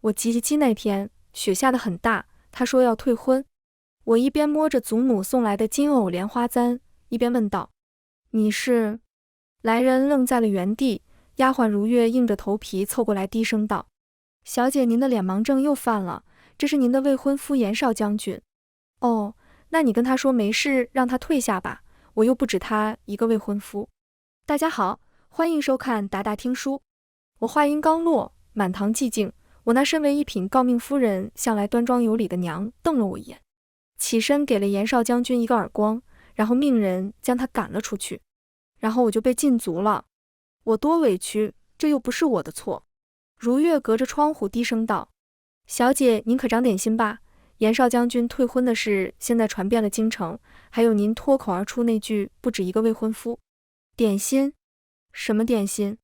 我吉那天雪下得很大，他说要退婚。我一边摸着祖母送来的金藕莲花簪，一边问道：你是？来人愣在了原地，丫鬟如月硬着头皮凑过来低声道：小姐，您的脸盲症又犯了，这是您的未婚夫严少将军。哦，那你跟他说没事，让他退下吧，我又不止他一个未婚夫。大家好，欢迎收看达达听书。我话音刚落，满堂寂静，我那身为一品诰命夫人向来端庄有礼的娘瞪了我一眼，起身给了严少将军一个耳光，然后命人将他赶了出去。然后我就被禁足了，我多委屈，这又不是我的错。如月隔着窗户低声道：小姐，您可长点心吧，严少将军退婚的事现在传遍了京城，还有您脱口而出那句不止一个未婚夫。点心？什么点心？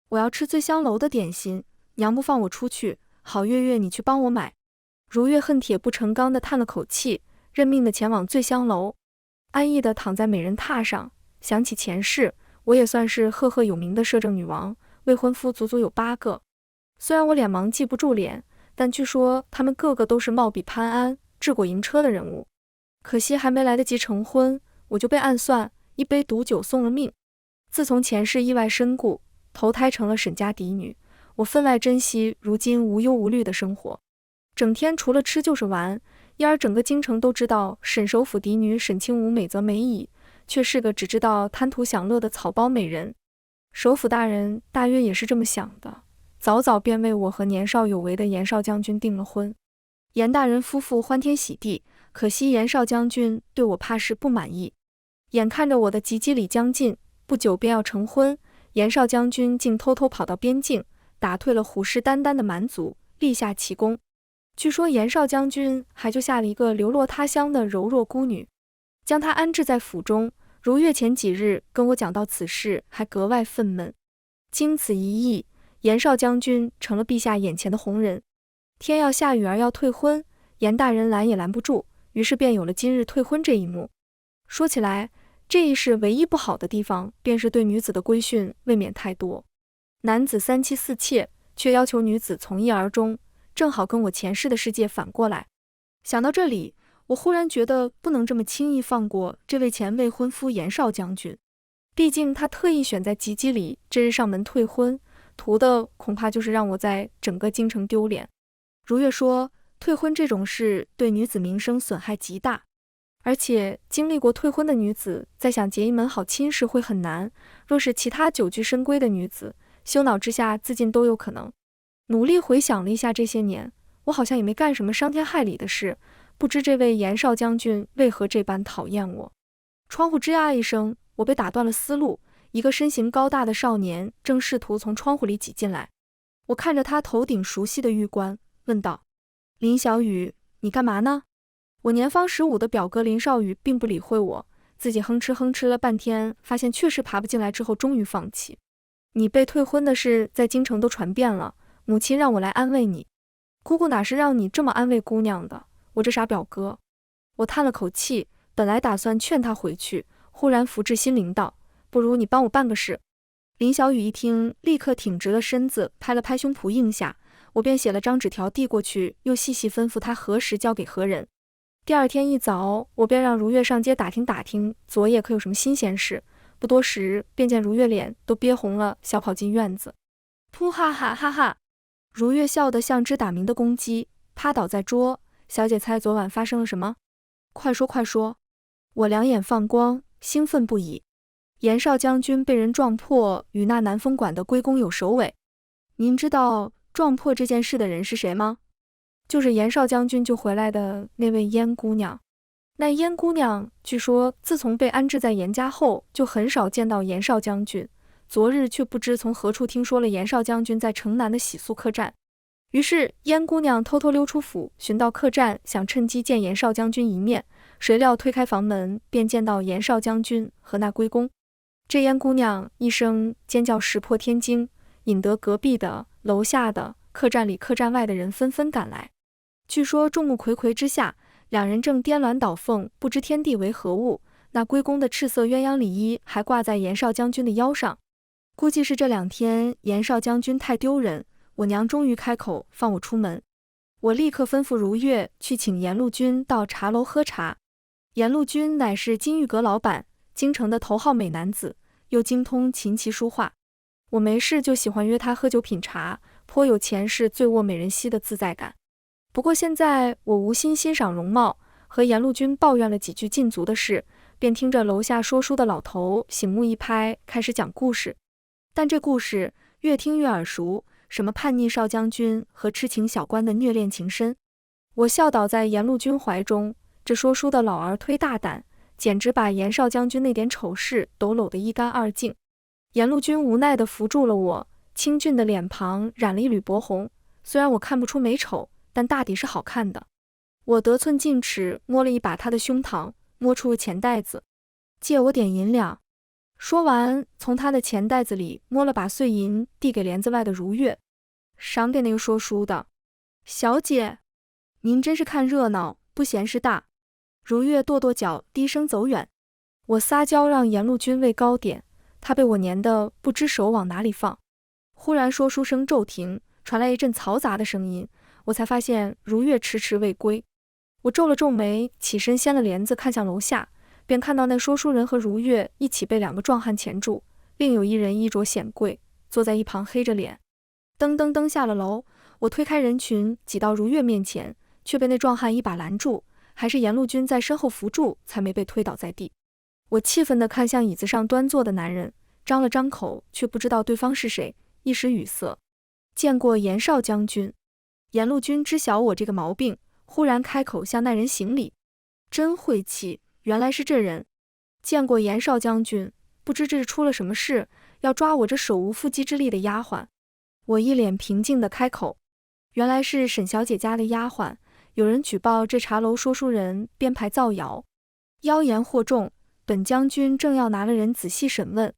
我要吃醉香楼的点心，娘不放我出去，好，月月你去帮我买。如月恨铁不成钢地叹了口气，认命地前往醉香楼，安逸地躺在美人榻上，想起前世，我也算是赫赫有名的摄政女王，未婚夫足足有8个。虽然我脸盲记不住脸，但据说他们个个都是貌比潘安、治国营车的人物。可惜还没来得及成婚，我就被暗算，一杯毒酒送了命。自从前世意外身故，投胎成了沈家嫡女，我分外珍惜如今无忧无虑的生活。整天除了吃就是玩，因而整个京城都知道沈首府嫡女沈清武美则美矣，却是个只知道贪图享乐的草包美人。首府大人大约也是这么想的，早早便为我和年少有为的严少将军订了婚。严大人夫妇欢天喜地，可惜严少将军对我怕是不满意。眼看着我的吉礼将近，不久便要成婚，严少将军竟偷偷跑到边境，打退了虎视眈眈的蛮族，立下奇功。据说严少将军还就下了一个流落他乡的柔弱孤女，将她安置在府中。如月前几日跟我讲到此事，还格外愤懑。经此一役，严少将军成了陛下眼前的红人。天要下雨儿要退婚，严大人拦也拦不住，于是便有了今日退婚这一幕。说起来，这一事唯一不好的地方，便是对女子的规训未免太多。男子3妻4妾，却要求女子从一而终，正好跟我前世的世界反过来。想到这里，我忽然觉得不能这么轻易放过这位前未婚夫严少将军，毕竟他特意选在吉里这日上门退婚，图的恐怕就是让我在整个京城丢脸。如月说，退婚这种事对女子名声损害极大，而且经历过退婚的女子再想结一门好亲事会很难，若是其他久居深闺的女子，羞恼之下自尽都有可能。努力回想了一下这些年，我好像也没干什么伤天害理的事，不知这位严少将军为何这般讨厌我。窗户吱呀一声，我被打断了思路，一个身形高大的少年正试图从窗户里挤进来。我看着他头顶熟悉的玉冠，问道：林小雨，你干嘛呢？我年方15的表哥林少宇并不理会我，自己哼哧了半天，发现确实爬不进来之后，终于放弃。你被退婚的事在京城都传遍了，母亲让我来安慰你。姑姑哪是让你这么安慰姑娘的，我这傻表哥。我叹了口气，本来打算劝他回去，忽然福至心灵道：不如你帮我办个事。林小雨一听，立刻挺直了身子，拍了拍胸脯应下。我便写了张纸条递过去，又细细吩咐他何时交给何人。第二天一早，我便让如月上街打听打听昨夜可有什么新鲜事。不多时，便见如月脸都憋红了，小跑进院子。噗哈哈哈哈！如月笑得像只打鸣的公鸡，趴倒在桌。小姐猜昨晚发生了什么？快说快说！我两眼放光，兴奋不已。严少将军被人撞破，与那南风馆的龟公有首尾。您知道撞破这件事的人是谁吗？就是严少将军救回来的那位燕姑娘。那燕姑娘据说自从被安置在严家后，就很少见到严少将军。昨日却不知从何处听说了严少将军在城南的洗漱客栈，于是燕姑娘偷偷溜出府，寻到客栈，想趁机见严少将军一面。谁料推开房门，便见到严少将军和那龟公。这燕姑娘一声尖叫石破天惊，引得隔壁的、楼下的、客栈里、客栈外的人纷纷赶来。据说众目睽睽之下，两人正颠鸾倒凤，不知天地为何物。那龟公的赤色鸳鸯里衣还挂在严少将军的腰上，估计是这2天严少将军太丢人，我娘终于开口放我出门。我立刻吩咐如月去请颜陆军到茶楼喝茶。颜陆军乃是金玉阁老板，京城的头号美男子，又精通琴棋书画。我没事就喜欢约他喝酒品茶，颇有前世醉卧美人膝的自在感。不过现在我无心欣赏容貌，和颜陆军抱怨了几句禁足的事，便听着楼下说书的老头醒目一拍，开始讲故事。但这故事越听越耳熟，什么叛逆少将军和痴情小官的虐恋情深。我笑倒在颜陆军怀中，这说书的老儿忒大胆，简直把颜少将军那点丑事都搂得一干二净。颜陆军无奈地扶住了我，清俊的脸庞染了一缕薄红，虽然我看不出美丑，但大抵是好看的。我得寸进尺摸了一把他的胸膛，摸出了钱袋子，借我点银两。说完，从他的钱袋子里摸了把碎银，递给帘子外的如月。赏给那个说书的。小姐，您真是看热闹，不嫌事大。如月跺跺脚，低声走远。我撒娇让颜陆军喂糕点，他被我粘得不知手往哪里放。忽然说书声骤停，传来一阵嘈杂的声音，我才发现如月迟迟未归。我皱了皱眉，起身掀了帘子看向楼下，便看到那说书人和如月一起被两个壮汉钳住，另有一人衣着显贵，坐在一旁黑着脸。噔噔噔下了楼，我推开人群，挤到如月面前，却被那壮汉一把拦住，还是颜陆军在身后扶住，才没被推倒在地。我气愤地看向椅子上端坐的男人，张了张口，却不知道对方是谁，一时语塞。见过颜少将军。颜陆军知晓我这个毛病，忽然开口向那人行礼。真晦气，原来是这人。见过颜少将军，不知这是出了什么事，要抓我这手无缚鸡之力的丫鬟。我一脸平静地开口，原来是沈小姐家的丫鬟，有人举报这茶楼说书人编排造谣，妖言惑众，本将军正要拿了人仔细审问。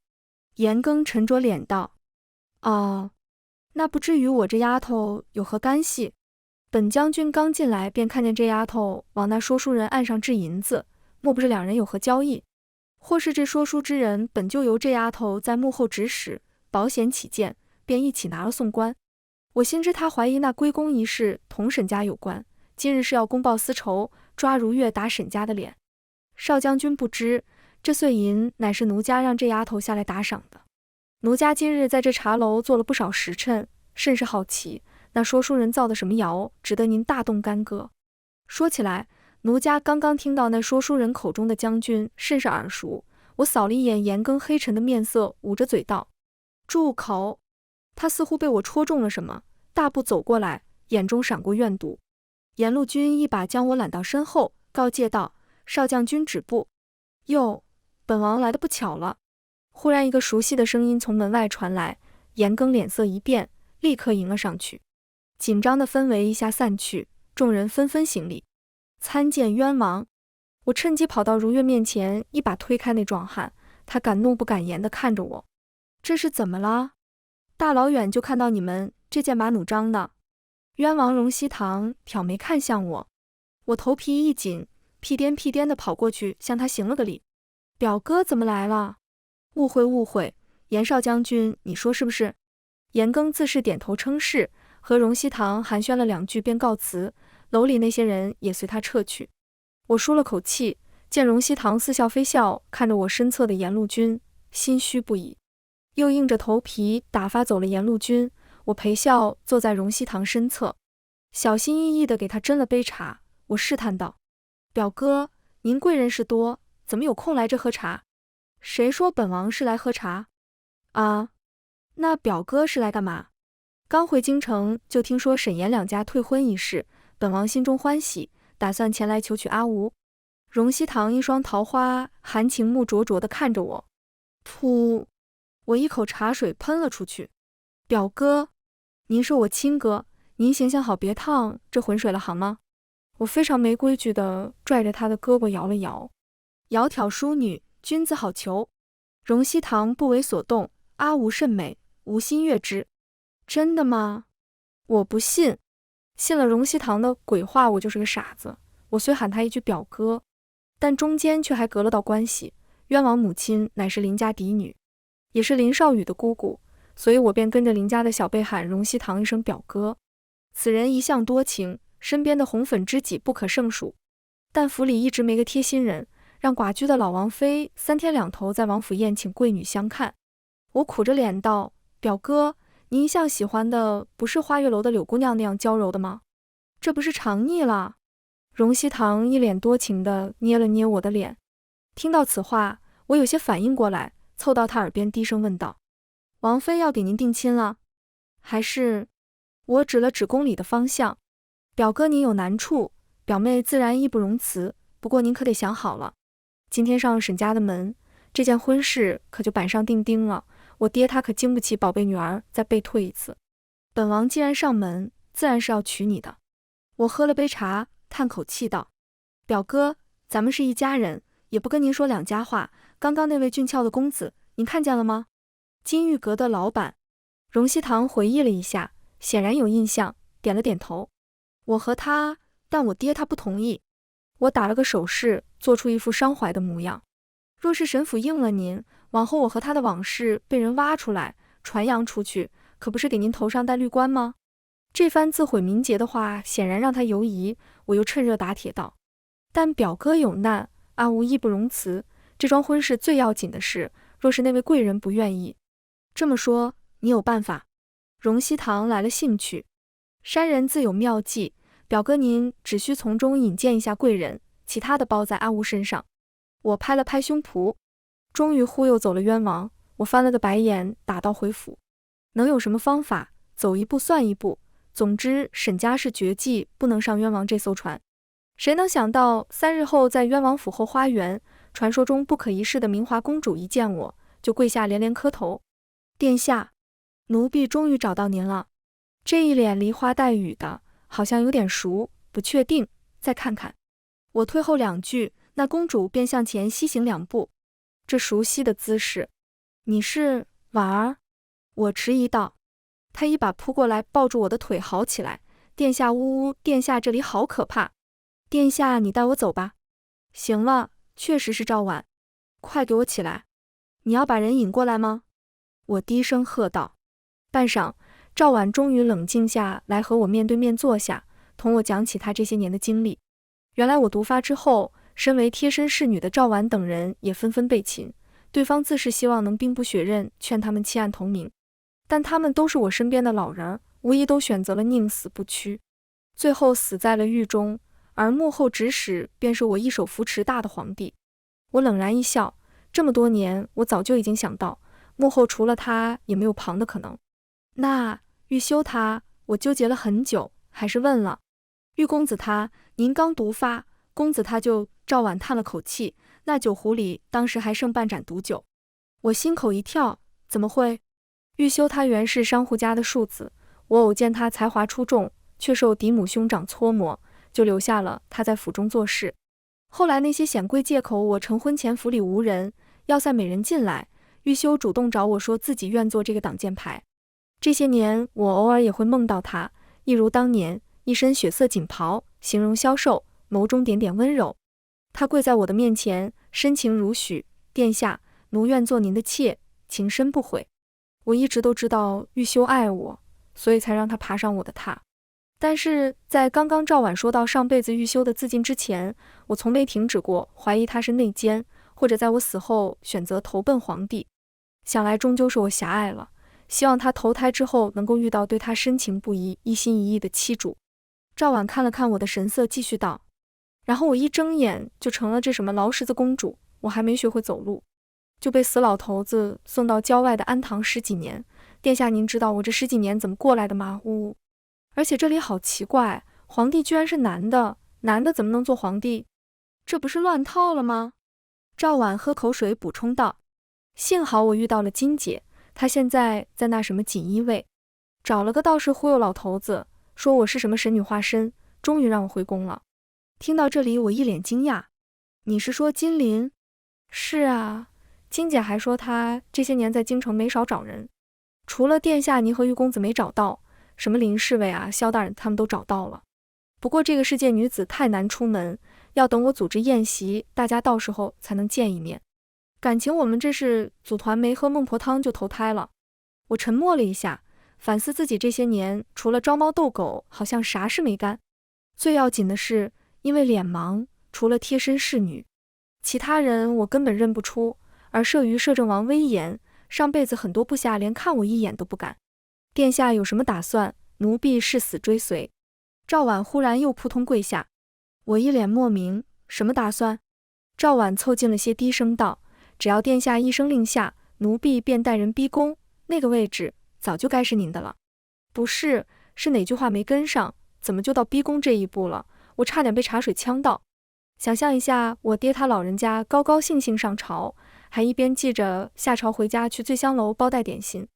颜庚沉着脸道：哦，那不至于我这丫头有何干系？本将军刚进来便看见这丫头往那说书人案上掷银子，莫不是两人有何交易？或是这说书之人本就由这丫头在幕后指使，保险起见，便一起拿了送官。我心知他怀疑那归公一事同沈家有关，今日是要公报私仇，抓如月打沈家的脸。少将军不知，这碎银乃是奴家让这丫头下来打赏的。奴家今日在这茶楼坐了不少时辰，甚是好奇，那说书人造的什么谣，值得您大动干戈？说起来，奴家刚刚听到那说书人口中的将军甚是耳熟。我扫了一眼颜庚黑沉的面色，捂着嘴道：住口！他似乎被我戳中了什么，大步走过来，眼中闪过怨毒。颜陆军一把将我揽到身后，告诫道：少将军止步。哟，本王来的不巧了。忽然一个熟悉的声音从门外传来，颜庚脸色一变，立刻迎了上去。紧张的氛围一下散去，众人纷纷行礼，参见冤王。我趁机跑到如月面前，一把推开那壮汉，他敢怒不敢言地看着我。这是怎么了？大老远就看到你们这剑拔弩张的。冤王荣西堂挑眉看向我，我头皮一紧，屁颠屁颠地跑过去向他行了个礼。表哥怎么来了？误会误会，颜少将军你说是不是？颜庚自是点头称是，和荣西堂寒暄了两句便告辞，楼里那些人也随他撤去。我舒了口气，见荣西堂似笑非笑看着我身侧的颜陆军，心虚不已，又硬着头皮打发走了颜陆军。我陪笑坐在荣西堂身侧，小心翼翼地给他斟了杯茶。我试探道：表哥，您贵人事多，怎么有空来这喝茶？谁说本王是来喝茶？啊，那表哥是来干嘛？刚回京城就听说沈颜两家退婚一事，本王心中欢喜，打算前来求娶阿吴。荣西堂一双桃花含情目灼灼地看着我。噗！我一口茶水喷了出去。表哥，您是我亲哥，您行行好，别烫这浑水了好吗？我非常没规矩地拽着他的胳膊摇了摇。窈窕淑女，君子好逑。荣西堂不为所动，阿吴甚美，吾心悦之。真的吗？我不信。信了荣西堂的鬼话，我就是个傻子。我虽喊他一句表哥，但中间却还隔了道关系。冤王母亲乃是林家嫡女，也是林少宇的姑姑，所以我便跟着邻家的小辈喊荣熙堂一声表哥。此人一向多情，身边的红粉知己不可胜数，但府里一直没个贴心人，让寡居的老王妃3天2头在王府宴请贵女相看。我苦着脸道：表哥，你一向喜欢的不是花月楼的柳姑娘那样娇柔的吗？这不是尝腻了？荣熙堂一脸多情地捏了捏我的脸。听到此话，我有些反应过来，凑到他耳边低声问道：王妃要给您定亲了？还是……我指了指宫里的方向。表哥您有难处，表妹自然义不容辞，不过您可得想好了，今天上了沈家的门，这件婚事可就板上钉钉了，我爹他可经不起宝贝女儿再被退一次。本王既然上门，自然是要娶你的。我喝了杯茶，叹口气道：表哥，咱们是一家人，也不跟您说两家话，刚刚那位俊俏的公子，您看见了吗？金玉阁的老板。荣熙堂回忆了一下，显然有印象，点了点头。我和他，但我爹他不同意。我打了个手势，做出一副伤怀的模样。若是沈府应了您，往后我和他的往事被人挖出来，传扬出去，可不是给您头上戴绿冠吗？这番自毁名节的话，显然让他犹疑。我又趁热打铁道：但表哥有难，阿无义不容辞。这桩婚事最要紧的是，若是那位贵人不愿意，这么说，你有办法？荣熙堂来了兴趣。山人自有妙计，表哥您只需从中引荐一下贵人，其他的包在阿无身上。我拍了拍胸脯，终于忽悠走了冤枉。我翻了个白眼，打道回府。能有什么方法？走一步算一步。总之，沈家是绝技，不能上冤枉这艘船。谁能想到3日后，在冤枉府后花园，传说中不可一世的明华公主一见我，就跪下连连磕头：殿下，奴婢终于找到您了。这一脸梨花带雨的，好像有点熟，不确定，再看看。我退后2句，那公主便向前西行2步，这熟悉的姿势。你是婉儿？我迟疑道。她一把扑过来，抱住我的腿，嚎起来：殿下，呜呜，殿下，这里好可怕！殿下，你带我走吧。行了，确实是赵婉，快给我起来！你要把人引过来吗？我低声喝道。半晌，赵婉终于冷静下来，和我面对面坐下，同我讲起她这些年的经历。原来我毒发之后，身为贴身侍女的赵婉等人也纷纷被擒，对方自是希望能兵不血刃，劝他们弃暗投明，但他们都是我身边的老人，无一都选择了宁死不屈，最后死在了狱中，而幕后指使便是我一手扶持大的皇帝。我冷然一笑，这么多年，我早就已经想到，幕后除了他，也没有旁的可能。那玉修他，我纠结了很久，还是问了。玉公子他，您刚毒发，公子他就……赵婉叹了口气，那酒壶里当时还剩半盏毒酒。我心口一跳，怎么会？玉修他原是商户家的庶子，我偶见他才华出众，却受嫡母兄长搓磨，就留下了他在府中做事。后来那些显贵借口我成婚前府里无人，要塞美人进来，玉修主动找我说自己愿做这个挡箭牌。这些年我偶尔也会梦到他，一如当年，一身血色锦袍，形容消瘦，眸中点点温柔。他跪在我的面前，深情如许：殿下，奴愿做您的妾，情深不悔。我一直都知道玉修爱我，所以才让他爬上我的榻。但是在刚刚赵婉说到上辈子玉修的自尽之前，我从没停止过怀疑他是内奸，或者在我死后选择投奔皇帝。想来终究是我狭隘了，希望他投胎之后能够遇到对他深情不移、一心一意的妻主。赵婉看了看我的神色，继续道：然后我一睁眼就成了这什么劳什子公主，我还没学会走路，就被死老头子送到郊外的安堂10几年。殿下您知道我这10几年怎么过来的吗？呜。而且这里好奇怪，皇帝居然是男的，男的怎么能做皇帝？这不是乱套了吗？赵婉喝口水补充道：幸好我遇到了金姐，她现在在那什么锦衣卫，找了个道士忽悠老头子，说我是什么神女化身，终于让我回宫了。听到这里，我一脸惊讶。你是说金陵？是啊，金姐还说她这些年在京城没少找人，除了殿下您和玉公子没找到，什么林侍卫啊、萧大人他们都找到了。不过这个世界女子太难出门，要等我组织宴席，大家到时候才能见一面。感情我们这是组团没喝孟婆汤就投胎了。我沉默了一下，反思自己这些年除了招猫逗狗，好像啥事没干。最要紧的是，因为脸盲，除了贴身侍女，其他人我根本认不出。而慑于摄政王威严，上辈子很多部下连看我一眼都不敢。殿下有什么打算？奴婢誓死追随。赵婉忽然又扑通跪下，我一脸莫名，什么打算？赵婉凑近了些，低声道：只要殿下一声令下，奴婢便带人逼宫，那个位置早就该是您的了。不是，是哪句话没跟上？怎么就到逼宫这一步了？我差点被茶水呛到。想象一下，我爹他老人家高高兴兴上朝，还一边记着下朝回家去醉香楼包带点心，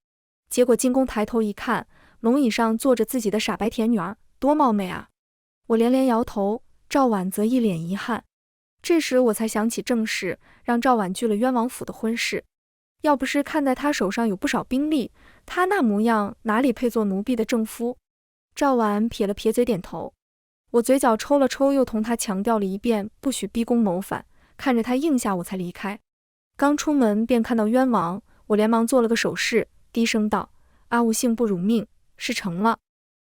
结果进宫抬头一看，龙椅上坐着自己的傻白甜女儿，多冒昧啊！我连连摇头，赵婉则一脸遗憾。这时我才想起正事，让赵婉拒了渊王府的婚事。要不是看在他手上有不少兵力，他那模样哪里配做奴婢的正夫？赵婉撇了撇嘴点头。我嘴角抽了抽，又同他强调了一遍不许逼宫谋反，看着他应下我才离开。刚出门便看到渊王，我连忙做了个手势，低声道：阿兀幸不辱命，事成了。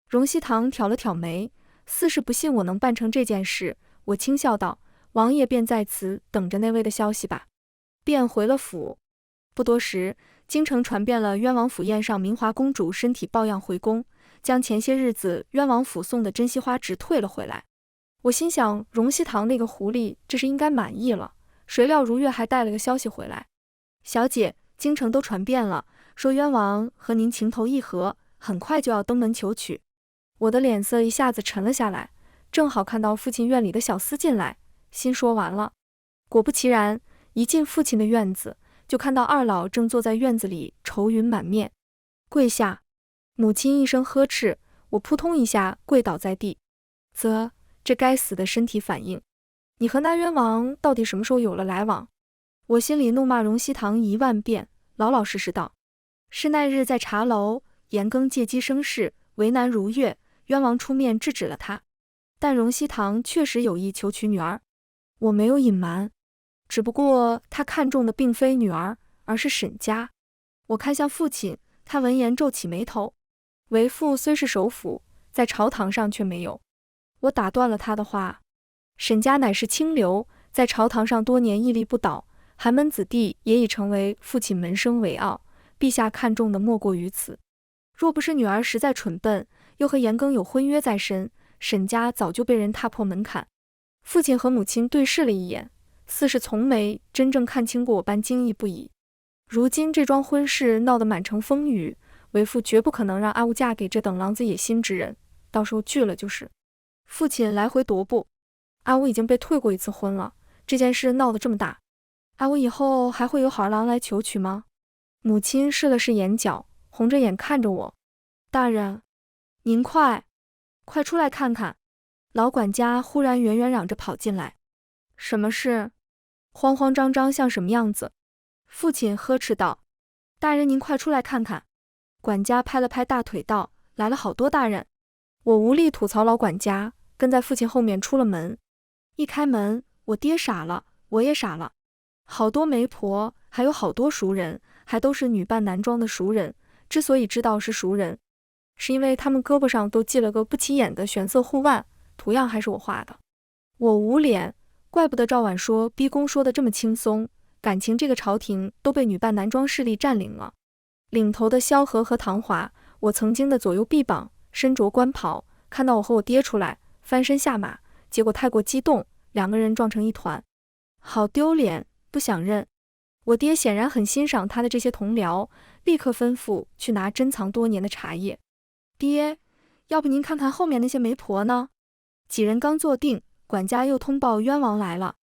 荣熙堂挑了挑眉，似是不信我能办成这件事。我轻笑道：王爷便在此等着那位的消息吧。便回了府。不多时，京城传遍了渊王府宴上明华公主身体抱恙回宫，将前些日子渊王府送的珍稀花直退了回来。我心想，荣熙堂那个狐狸这是应该满意了，谁料如月还带了个消息回来：小姐，京城都传遍了，说渊王和您情投意合，很快就要登门求娶。我的脸色一下子沉了下来，正好看到父亲院里的小厮进来，心说完了。果不其然，一进父亲的院子，就看到二老正坐在院子里愁云满面。跪下！母亲一声呵斥，我扑通一下跪倒在地。这该死的身体反应！你和那渊王到底什么时候有了来往？我心里怒骂荣熙堂10000遍，老老实实道：是那日在茶楼，严庚借机生事，为难如月，渊王出面制止了他。但荣熙堂确实有意求娶女儿，我没有隐瞒，只不过他看中的并非女儿，而是沈家。我看向父亲，他闻言皱起眉头。为父虽是首辅，在朝堂上却没有。我打断了他的话：沈家乃是清流，在朝堂上多年屹立不倒，寒门子弟也已成为父亲门生为傲，陛下看重的莫过于此。若不是女儿实在蠢笨，又和严庚有婚约在身，沈家早就被人踏破门槛。父亲和母亲对视了一眼，似是从没真正看清过我般惊异不已。如今这桩婚事闹得满城风雨，为父绝不可能让阿兀嫁给这等狼子野心之人，到时候拒了就是。父亲来回踱步，阿兀已经被退过一次婚了，这件事闹得这么大，阿兀以后还会有好郎来求娶吗？母亲试了试眼角，红着眼看着我：大人，您快出来看看！老管家忽然远远嚷着跑进来。什么事？慌慌张张像什么样子？父亲呵斥道：大人您快出来看看！管家拍了拍大腿道：来了好多大人。我无力吐槽老管家，跟在父亲后面出了门。一开门，我爹傻了，我也傻了。好多媒婆，还有好多熟人，还都是女扮男装的熟人。之所以知道是熟人，是因为他们胳膊上都系了个不起眼的玄色护腕，图样还是我画的。我捂脸，怪不得赵婉说逼宫说的这么轻松，感情这个朝廷都被女扮男装势力占领了。领头的萧何和唐华，我曾经的左右臂膀，身着官袍，看到我和我爹出来，翻身下马，结果太过激动，两个人撞成一团，好丢脸，不想认。我爹显然很欣赏他的这些同僚，立刻吩咐去拿珍藏多年的茶叶。爹，要不您看看后面那些媒婆呢？几人刚坐定，管家又通报渊王来了。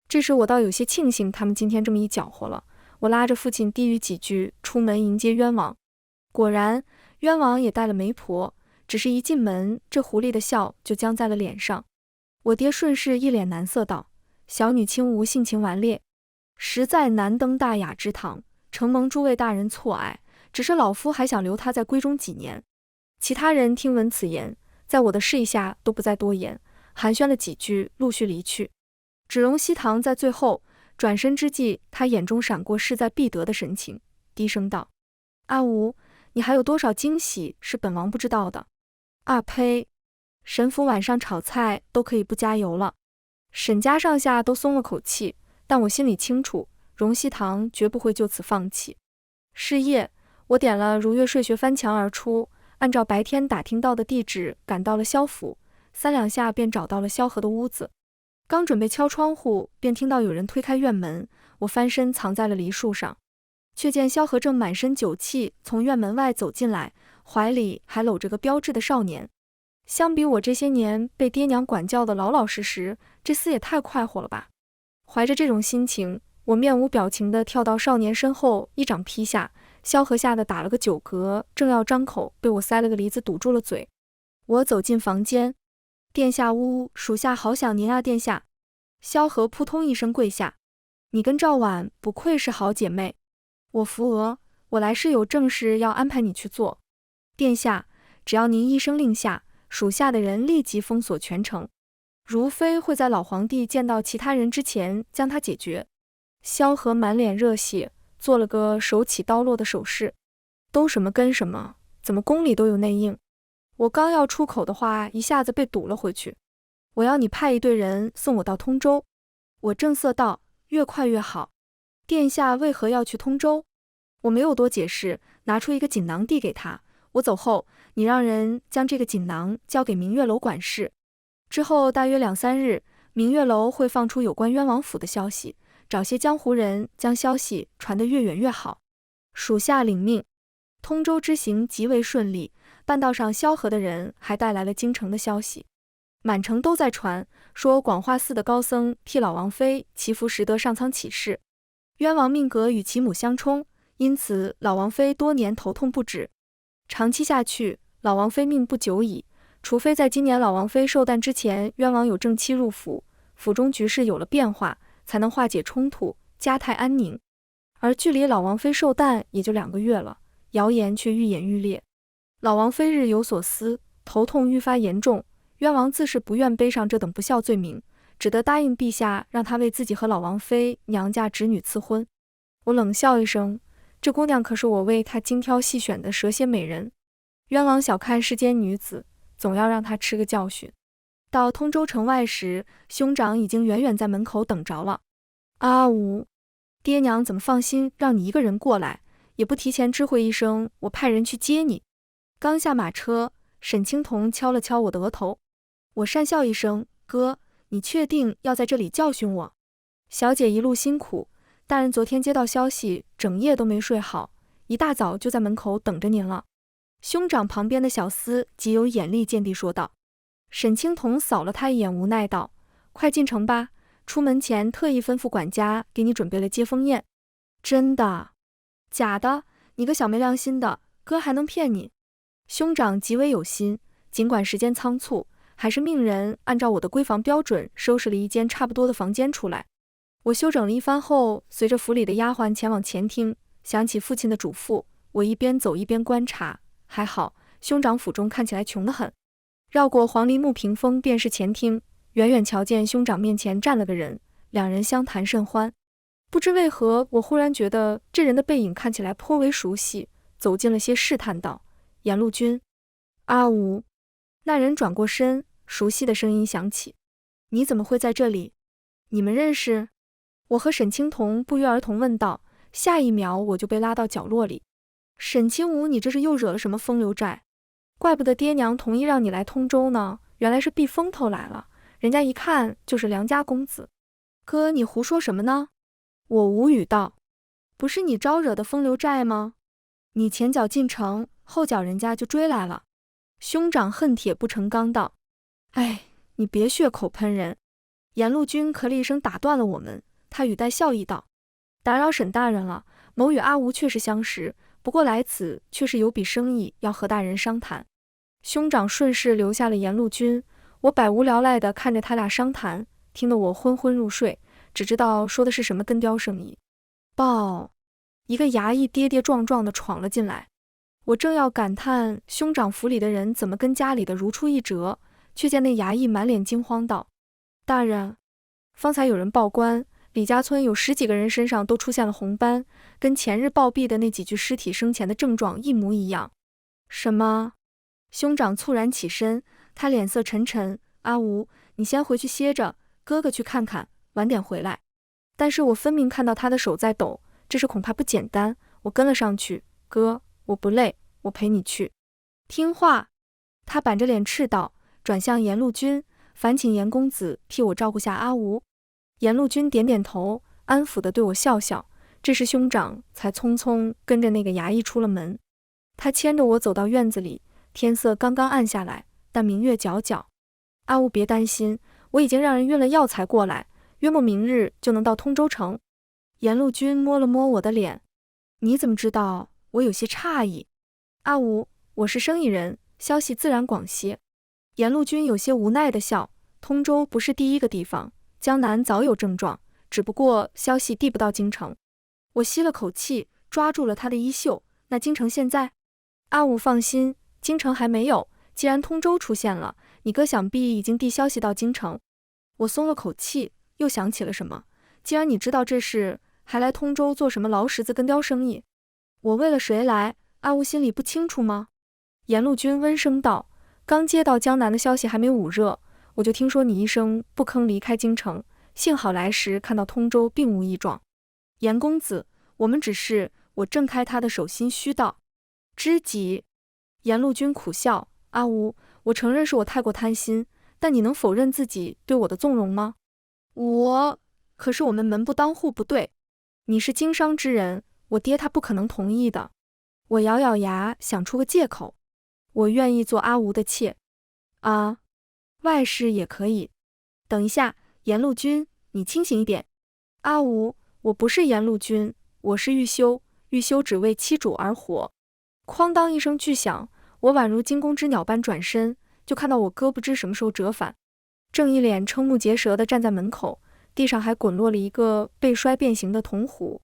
这时我倒有些庆幸他们今天这么一搅和了，我拉着父亲低语几句，出门迎接渊王。果然，渊王也带了媒婆，只是一进门，这狐狸的笑就僵在了脸上。我爹顺势一脸难色道：小女轻无性情顽劣，实在难登大雅之堂，承蒙诸位大人错爱，只是老夫还想留她在闺中几年。其他人听闻此言，在我的示意下都不再多言，寒暄了几句，陆续离去。只容西堂在最后转身之际，他眼中闪过势在必得的神情，低声道：阿吴，你还有多少惊喜是本王不知道的？啊呸！沈府晚上炒菜都可以不加油了。沈家上下都松了口气，但我心里清楚，荣熙堂绝不会就此放弃。是夜，我点了如月睡穴翻墙而出，按照白天打听到的地址赶到了萧府，3两下便找到了萧何的屋子。刚准备敲窗户，便听到有人推开院门，我翻身藏在了梨树上，却见萧何正满身酒气从院门外走进来，怀里还搂着个标致的少年。相比我这些年被爹娘管教的老老实实，这厮也太快活了吧。怀着这种心情，我面无表情地跳到少年身后，一掌劈下，萧何吓得打了个酒嗝，正要张口，被我塞了个梨子堵住了嘴。我走进房间，殿下呜，属下好想您啊，殿下。萧何扑通一声跪下，你跟赵婉不愧是好姐妹。我扶额，我来是有正事要安排你去做。殿下，只要您一声令下，属下的人立即封锁全城，如非会在老皇帝见到其他人之前将他解决。萧何满脸热血，做了个手起刀落的手势。都什么跟什么，怎么宫里都有内应？我刚要出口的话，一下子被堵了回去。我要你派一队人送我到通州。我正色道，越快越好。殿下为何要去通州？我没有多解释，拿出一个锦囊递给他。我走后，你让人将这个锦囊交给明月楼管事。之后大约2、3日，明月楼会放出有关渊王府的消息，找些江湖人将消息传得越远越好。属下领命。通州之行极为顺利，半道上萧何的人还带来了京城的消息，满城都在传说广化寺的高僧替老王妃祈福时得上苍启示，渊王命格与其母相冲，因此老王妃多年头痛不止。长期下去，老王妃命不久矣，除非在今年老王妃寿诞之前，渊王有正妻入府，府中局势有了变化，才能化解冲突，家态安宁。而距离老王妃寿诞也就2个月了，谣言却愈演愈烈。老王妃日有所思，头痛愈发严重，渊王自是不愿背上这等不孝罪名，只得答应陛下让他为自己和老王妃娘家侄女赐婚。我冷笑一声，这姑娘可是我为她精挑细选的蛇蝎美人。渊王小看世间女子，总要让她吃个教训。到通州城外时，兄长已经远远在门口等着了。阿吴，爹娘怎么放心让你一个人过来，也不提前知会一声，我派人去接你。刚下马车，沈青桐敲了敲我的额头。我讪笑一声，哥，你确定要在这里教训我？小姐一路辛苦，大人昨天接到消息，整夜都没睡好，一大早就在门口等着您了。兄长旁边的小厮极有眼力见地说道。沈青桐扫了他一眼，无奈道，快进城吧，出门前特意吩咐管家给你准备了接风宴。真的？假的？你个小没良心的，哥还能骗你？兄长极为有心，尽管时间仓促，还是命人按照我的闺房标准收拾了一间差不多的房间出来。我休整了一番后，随着府里的丫鬟前往前厅，想起父亲的嘱咐，我一边走一边观察。还好，兄长府中看起来穷得很。绕过黄梨木屏风便是前厅，远远瞧见兄长面前站了个人，两人相谈甚欢。不知为何，我忽然觉得这人的背影看起来颇为熟悉，走近了些试探道，颜路君。阿吴。那人转过身，熟悉的声音响起，你怎么会在这里？你们认识？我和沈青桐不约而同问道，下一秒我就被拉到角落里。沈清武，你这是又惹了什么风流债？怪不得爹娘同意让你来通州呢，原来是避风头来了，人家一看就是良家公子。哥，你胡说什么呢？我无语道，不是你招惹的风流债吗？你前脚进城，后脚人家就追来了。兄长恨铁不成钢道，哎，你别血口喷人。颜路君咳了一声打断了我们，他语带笑意道，打扰沈大人了，某与阿吴确实相识，不过来此却是有笔生意要和大人商谈。兄长顺势留下了颜路君，我百无聊赖地看着他俩商谈，听得我昏昏入睡，只知道说的是什么跟雕生意。报！一个衙役跌跌撞撞地闯了进来。我正要感叹兄长府里的人怎么跟家里的如出一辙，却见那衙役满脸惊慌道，大人，方才有人报官，李家村有10几个人身上都出现了红斑，跟前日暴毙的那几具尸体生前的症状一模一样。什么？兄长猝然起身，他脸色沉沉。阿吴，你先回去歇着，哥哥去看看，晚点回来。但是我分明看到他的手在抖，这事恐怕不简单。我跟了上去，哥，我不累，我陪你去。听话。他板着脸斥道，转向颜路君，烦请颜公子替我照顾下阿吴。颜路君点点头，安抚地对我笑笑。这时兄长才匆匆跟着那个衙役出了门。他牵着我走到院子里，天色刚刚暗下来，但明月皎皎。阿吴别担心，我已经让人运了药材过来，约莫明日就能到通州城。颜路君摸了摸我的脸，你怎么知道？我有些诧异。阿吴，我是生意人，消息自然广些。颜路君有些无奈地笑，通州不是第一个地方，江南早有症状，只不过消息递不到京城。我吸了口气，抓住了他的衣袖，那京城现在？阿武放心，京城还没有，既然通州出现了，你哥想必已经递消息到京城。我松了口气，又想起了什么，既然你知道这事，还来通州做什么劳什子跟雕生意？我为了谁来，阿武心里不清楚吗？颜路君温声道，刚接到江南的消息还没捂热，我就听说你一声不吭离开京城，幸好来时看到通州并无异状。颜公子，我们只是……我挣开他的手，心虚道，知己。颜路君苦笑，阿吴，我承认是我太过贪心，但你能否认自己对我的纵容吗？可是我们门不当户不对，你是经商之人，我爹他不可能同意的。我咬咬牙想出个借口，我愿意做阿吴的妾。啊，外室也可以。等一下，颜路君，你清醒一点。阿吴，我不是颜路君，我是玉修，玉修只为妻主而活。哐当一声巨响，我宛如惊弓之鸟般转身，就看到我哥不知什么时候折返，正一脸瞠目结舌地站在门口，地上还滚落了一个被摔变形的铜壶。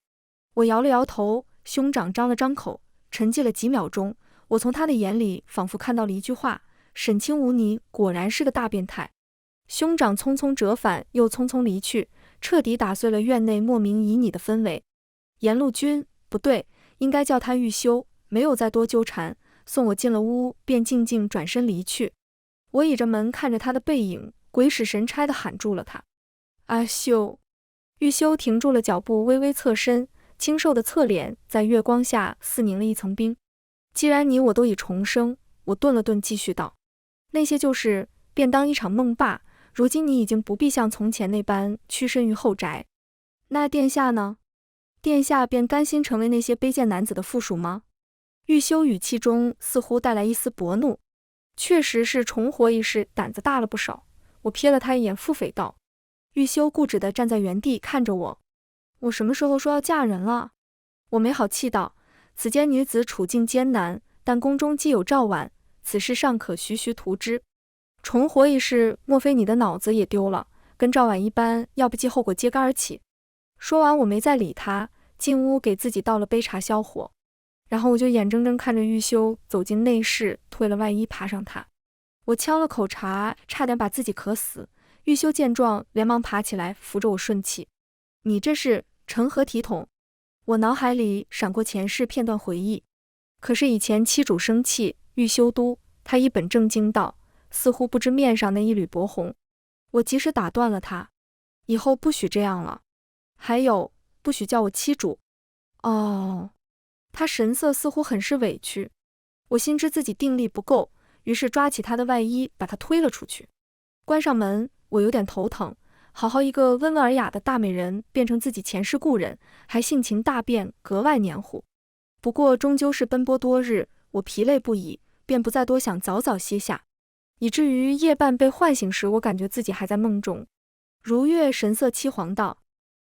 我摇了摇头，兄长张了张口，沉寂了几秒钟，我从他的眼里仿佛看到了一句话，沈清无你果然是个大变态。兄长匆匆折返，又匆匆离去，彻底打碎了院内莫名旖旎的氛围。颜路君，不对，应该叫他玉修，没有再多纠缠，送我进了屋，便静静转身离去。我倚着门看着他的背影，鬼使神差地喊住了他。阿修。玉修停住了脚步，微微侧身，清瘦的侧脸在月光下似凝了一层冰。既然你我都已重生，我顿了顿，继续道，那些旧事便当一场梦罢，如今你已经不必像从前那般屈身于后宅。那殿下呢？殿下便甘心成为那些卑贱男子的附属吗？玉修语气中似乎带来一丝薄怒。确实是重活一事胆子大了不少。我瞥了他一眼，腹诽道。玉修固执地站在原地看着我。我什么时候说要嫁人了？我没好气道，此间女子处境艰难，但宫中既有赵婉，此事尚可徐徐图之。重活一事，莫非你的脑子也丢了？跟赵婉一般，要不计后果揭竿而起。说完我没再理他，进屋给自己倒了杯茶消火。然后我就眼睁睁看着玉修走进内室，褪了外衣爬上榻。我呛了口茶，差点把自己渴死。玉修见状连忙爬起来扶着我顺气。你这是成何体统？我脑海里闪过前世片段回忆。可是以前妻主生气，玉修督他一本正经道，似乎不知面上那一缕薄红。我及时打断了他，以后不许这样了，还有不许叫我妻主。哦。他神色似乎很是委屈。我心知自己定力不够，于是抓起他的外衣把他推了出去。关上门，我有点头疼，好好一个温文尔雅的大美人变成自己前世故人，还性情大变，格外黏糊。不过终究是奔波多日，我疲累不已，便不再多想，早早歇下，以至于夜半被唤醒时，我感觉自己还在梦中。如月神色凄惶道，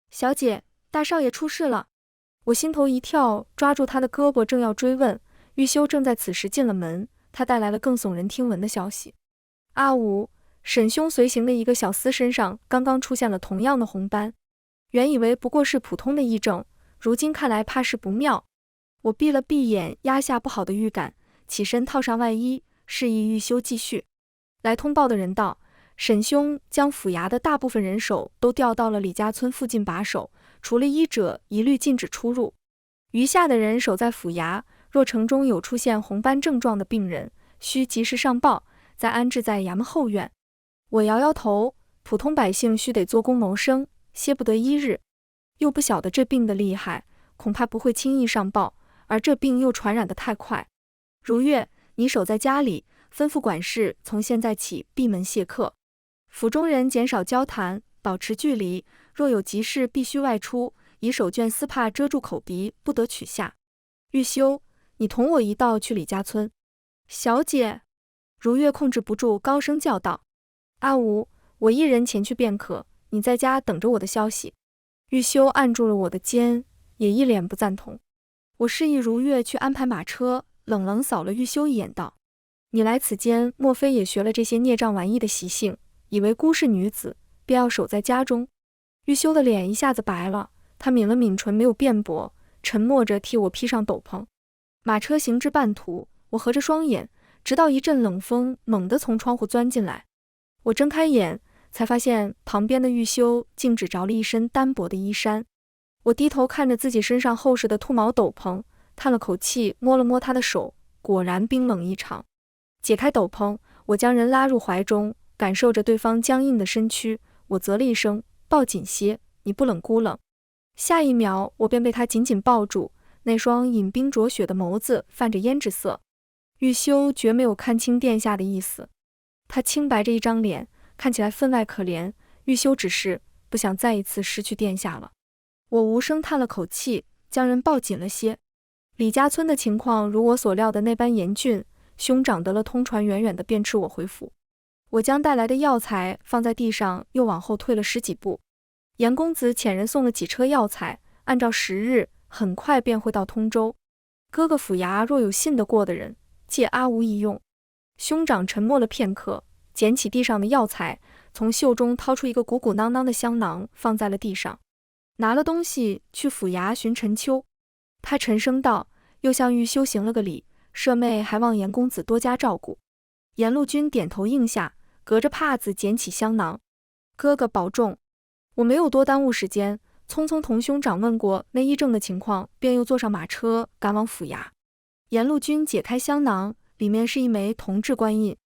小姐，大少爷出事了。我心头一跳，抓住他的胳膊正要追问，玉修正在此时进了门，他带来了更耸人听闻的消息。阿吴，沈兄随行的一个小厮身上刚刚出现了同样的红斑，原以为不过是普通的癔症，如今看来怕是不妙。我闭了闭眼，压下不好的预感，起身套上外衣，示意玉修继续。来通报的人道，沈兄将府衙的大部分人手都调到了李家村附近把守，除了医者一律禁止出入，余下的人守在府衙，若城中有出现红斑症状的病人，需及时上报，再安置在衙门后院。我摇摇头，普通百姓须得做工谋生，歇不得一日，又不晓得这病的厉害，恐怕不会轻易上报，而这病又传染得太快。如月，你守在家里，吩咐管事从现在起闭门谢客，府中人减少交谈，保持距离，若有急事必须外出，以手绢丝帕遮住口鼻，不得取下。玉修，你同我一道去李家村。小姐，如月控制不住高声叫道。阿吴，我一人前去便可，你在家等着我的消息。玉修按住了我的肩，也一脸不赞同。我示意如月去安排马车，冷冷扫了玉修一眼道：你来此间，莫非也学了这些孽障玩意的习性，以为孤是女子，便要守在家中？玉修的脸一下子白了，他抿了抿唇，没有辩驳，沉默着替我披上斗篷。马车行至半途，我合着双眼，直到一阵冷风猛地从窗户钻进来。我睁开眼，才发现旁边的玉修竟只着了一身单薄的衣衫。我低头看着自己身上厚实的兔毛斗篷，叹了口气，摸了摸他的手，果然冰冷异常。解开斗篷，我将人拉入怀中，感受着对方僵硬的身躯，我啧了一声，抱紧些，你不冷孤冷。下一秒，我便被他紧紧抱住，那双饮冰灼雪的眸子泛着胭脂色。玉修绝没有看清殿下的意思，他清白着一张脸，看起来分外可怜。玉修只是不想再一次失去殿下了。我无声叹了口气，将人抱紧了些。李家村的情况如我所料的那般严峻，兄长得了通传，远远的便斥我回府。我将带来的药材放在地上，又往后退了10几步。严公子遣人送了几车药材，按照时日，很快便会到通州。哥哥府衙若有信得过的人，借阿吴一用。兄长沉默了片刻，捡起地上的药材，从袖中掏出一个鼓鼓囊囊的香囊，放在了地上。拿了东西去府衙寻陈秋。他沉声道，又向玉修行了个礼，舍妹还望严公子多加照顾。严陆军点头应下，隔着帕子捡起香囊。哥哥保重。我没有多耽误时间，匆匆同兄长问过那医症的情况，便又坐上马车赶往府衙。严陆军解开香囊，里面是一枚铜制官印。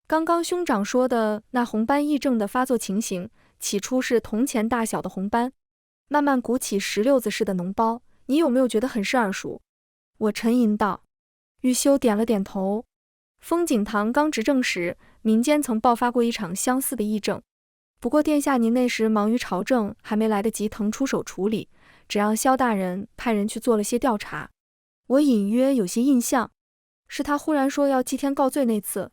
刚刚兄长说的那红斑癔症的发作情形，起初是铜钱大小的红斑，慢慢鼓起石榴子似的脓包，你有没有觉得很是耳熟？我沉吟道。玉修点了点头。风景堂刚执政时，民间曾爆发过一场相似的癔症，不过殿下您那时忙于朝政，还没来得及腾出手处理，只让萧大人派人去做了些调查。我隐约有些印象，是他忽然说要祭天告罪那次。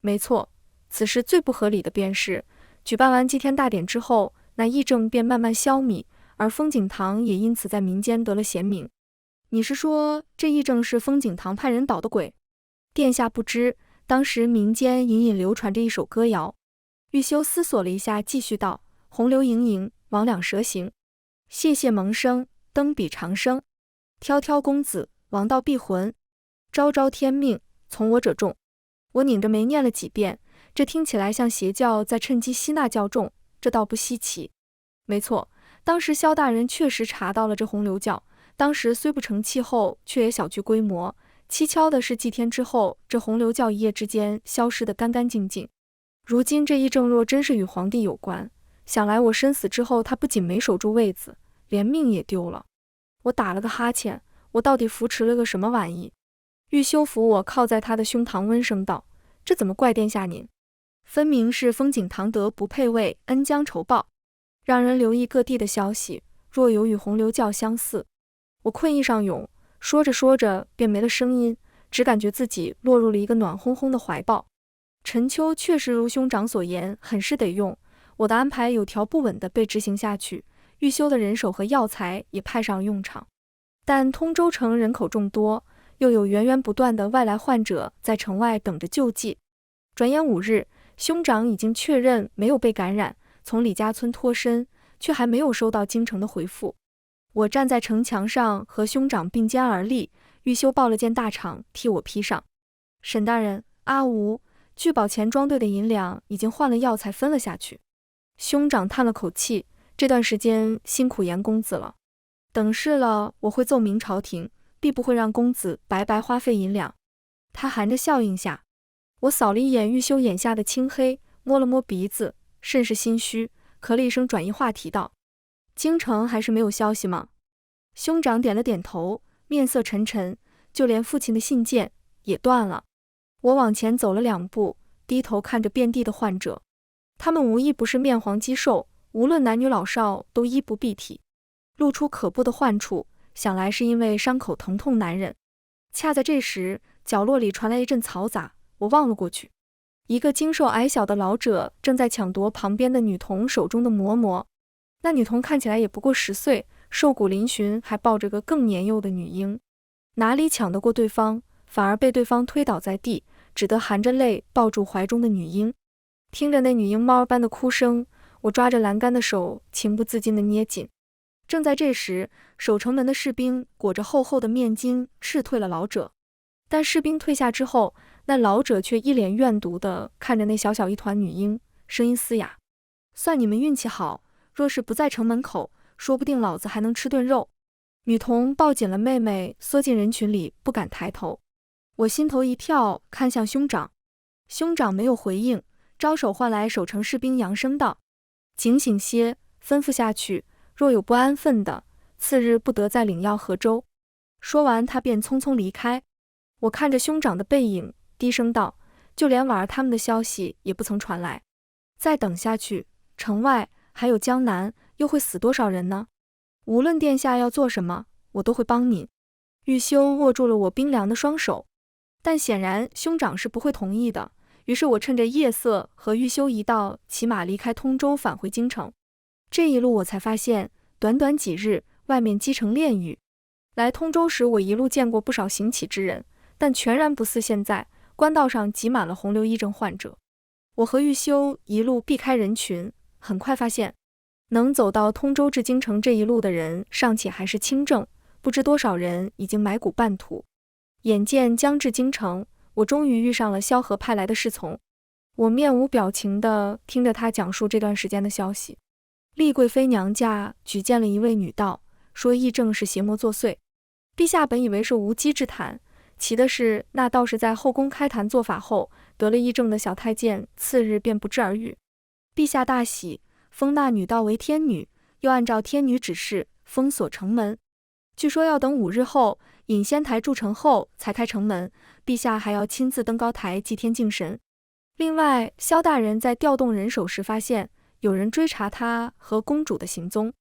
没错，此事最不合理的便是，举办完祭天大典之后，那癔症便慢慢消弭，而风景堂也因此在民间得了贤名。你是说这癔症是风景堂派人捣的鬼？殿下不知，当时民间隐隐流传着一首歌谣。玉修思索了一下，继续道：洪流盈盈，魍魉蛇行，谢谢萌生，登彼长生。挑挑公子，王道避魂，昭昭天命，从我者众。我拧着眉念了几遍，这听起来像邪教在趁机吸纳教众，这倒不稀奇。没错，当时萧大人确实查到了这洪流教，当时虽不成气候，却也小具规模。蹊跷的是，祭天之后，这洪流教一夜之间消失得干干净净。如今这癔症若真是与皇帝有关，想来我身死之后，他不仅没守住位子，连命也丢了。我打了个哈欠，我到底扶持了个什么玩意？玉修扶我靠在他的胸膛，温声道：这怎么怪殿下您？分明是风景堂德不配位，恩将仇报。让人留意各地的消息，若有与洪流教相似。我困意上涌，说着说着便没了声音，只感觉自己落入了一个暖烘烘的怀抱。陈秋确实如兄长所言，很是得用。我的安排有条不紊地被执行下去，玉修的人手和药材也派上了用场。但通州城人口众多，又有源源不断的外来患者在城外等着救济。转眼5日，兄长已经确认没有被感染，从李家村脱身，却还没有收到京城的回复。我站在城墙上和兄长并肩而立，玉修抱了件大氅替我披上。沈大人，阿吴，聚宝钱庄兑的银两已经换了药材分了下去。兄长叹了口气，这段时间辛苦严公子了。等事了，我会奏明朝廷，必不会让公子白白花费银两。他含着笑应下。我扫了一眼玉修眼下的青黑，摸了摸鼻子，甚是心虚，咳了一声转移话题道：京城还是没有消息吗？兄长点了点头，面色沉沉，就连父亲的信件也断了。我往前走了2步，低头看着遍地的患者，他们无一不是面黄肌瘦，无论男女老少都衣不蔽体，露出可怖的患处，想来是因为伤口疼痛难忍。恰在这时，角落里传来一阵嘈杂，我望了过去，一个精瘦矮小的老者正在抢夺旁边的女童手中的嬷嬷。那女童看起来也不过10岁，瘦骨嶙峋，还抱着个更年幼的女婴，哪里抢得过对方，反而被对方推倒在地，只得含着泪抱住怀中的女婴。听着那女婴猫儿般的哭声，我抓着栏杆的手情不自禁地捏紧。正在这时，守城门的士兵裹着厚厚的面巾斥退了老者，但士兵退下之后，那老者却一脸怨毒地看着那小小一团女婴，声音嘶哑：算你们运气好，若是不在城门口，说不定老子还能吃顿肉。女童抱紧了妹妹，缩进人群里，不敢抬头。我心头一跳，看向兄长，兄长没有回应，招手唤来守城士兵，扬声道：警醒些，吩咐下去，若有不安分的，次日不得再领药喝粥。说完，他便匆匆离开。我看着兄长的背影，低声道：就连婉儿他们的消息也不曾传来，再等下去，城外还有江南，又会死多少人呢？无论殿下要做什么，我都会帮您。玉修握住了我冰凉的双手，但显然兄长是不会同意的。于是我趁着夜色和玉修一道骑马离开通州，返回京城。这一路我才发现，短短几日，外面积成炼狱。来通州时，我一路见过不少行乞之人，但全然不似现在，官道上挤满了红瘤癔症患者。我和玉修一路避开人群，很快发现，能走到通州至京城这一路的人尚且还是轻症，不知多少人已经埋骨半途。眼见将至京城，我终于遇上了萧何派来的侍从。我面无表情地听着他讲述这段时间的消息。丽贵妃娘家举荐了一位女道，说癔症是邪魔作祟。陛下本以为是无稽之谈，奇的是那道士在后宫开坛做法后，得了癔症的小太监次日便不治而愈。陛下大喜，封那女道为天女，又按照天女指示封锁城门。据说要等5日后，引仙台筑成后才开城门，陛下还要亲自登高台祭天敬神。另外，萧大人在调动人手时发现有人追查他和公主的行踪，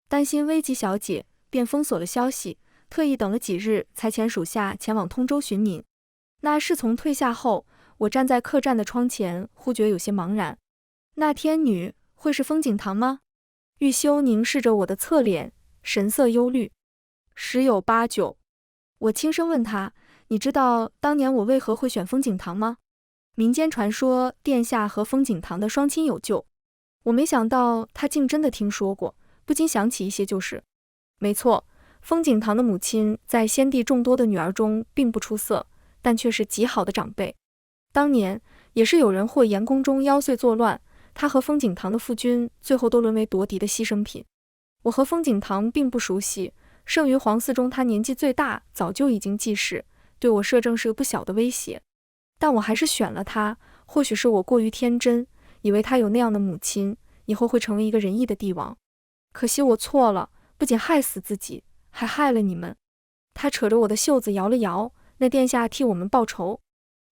担心危及小姐，便封锁了消息，特意等了几日才遣属下前往通州寻您。那侍从退下后，我站在客栈的窗前，忽觉有些茫然。那天女会是风景堂吗？玉修凝视着我的侧脸，神色忧虑。10有8九。我轻声问他：你知道当年我为何会选风景堂吗？民间传说殿下和风景堂的双亲有救。我没想到他竟真的听说过，不禁想起一些旧事。没错，风景堂的母亲在先帝众多的女儿中并不出色，但却是极好的长辈。当年也是有人祸严宫中妖祟作乱，他和风景堂的父君最后都沦为夺嫡的牺牲品。我和风景堂并不熟悉，剩余皇嗣中他年纪最大，早就已经继世，对我摄政是个不小的威胁。但我还是选了他，或许是我过于天真，以为他有那样的母亲，以后会成为一个仁义的帝王。可惜我错了，不仅害死自己，还害了你们。他扯着我的袖子摇了摇，那殿下替我们报仇。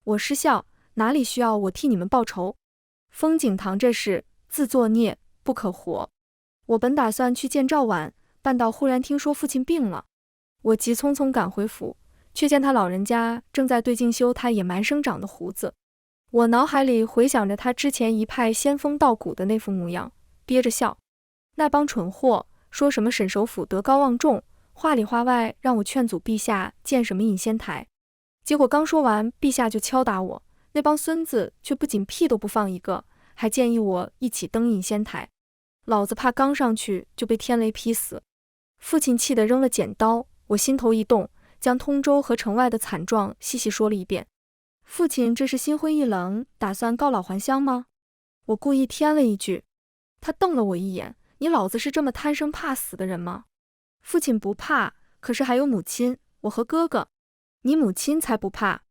我失笑，哪里需要我替你们报仇？风景堂这事，自作孽，不可活。我本打算去见赵婉，半道忽然听说父亲病了，我急匆匆赶回府，却见他老人家正在对镜修他野蛮生长的胡子。我脑海里回想着他之前一派仙风道骨的那副模样，憋着笑。那帮蠢货说什么沈首府德高望重，话里话外让我劝阻陛下建什么隐仙台，结果刚说完，陛下就敲打我。那帮孙子却不仅屁都不放一个，还建议我一起登隐仙台。老子怕刚上去就被天雷劈死。父亲气得扔了剪刀，我心头一动，将通州和城外的惨状细细说了一遍。父亲这是心灰意冷，打算告老还乡吗？我故意添了一句。他瞪了我一眼，你老子是这么贪生怕死的人吗？父亲不怕，可是还有母亲，我和哥哥。你母亲才不怕。